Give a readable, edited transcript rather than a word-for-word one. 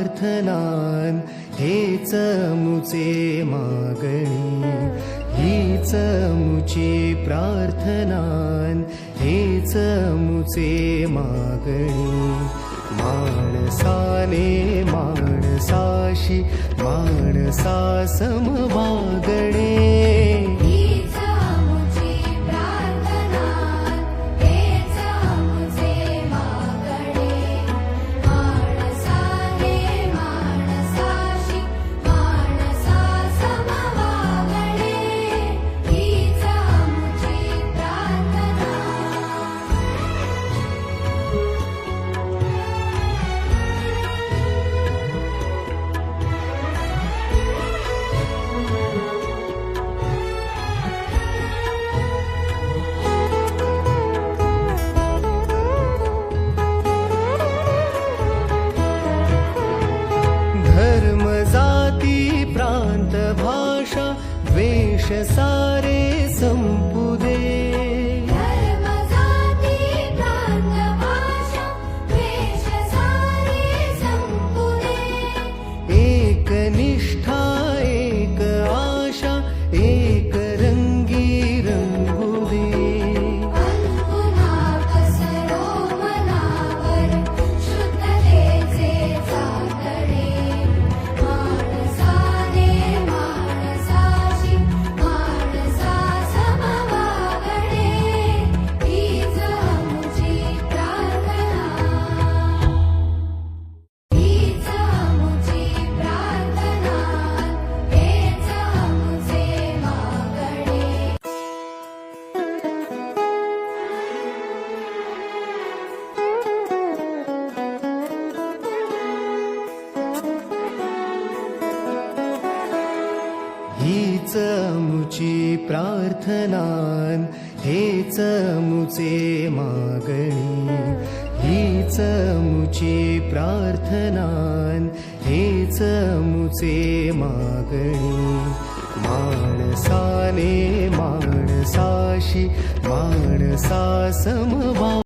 प्रार्थनान हेच मुचे मागणी, हीच मुची प्रार्थनान हेच मुचे मागणी. माणसाने माणसाशी माणसा सम वागणे, धर्म जाती प्रांत भाषा द्वेष सारे संपू दे. धर्म जाती प्रांत भाषा द्वेष सारे संपू दे. एक निष्ठा एक आशा एक रंगी रंगू दे. पुन्हा पसरो मनावर शुद्धतेचे चाकडे. माणसाने माणसाशी माणसा सम वागणे, हीच मुची प्रार्थना, हीच मुची प्रार्थना, हेच मुचे मागणे. हीच मुची प्रार्थनान हेच मुचे मागणी, हीच मुची प्रार्थनान हेच मुचे मागणी. माणसाने माणसाशी माणसा सम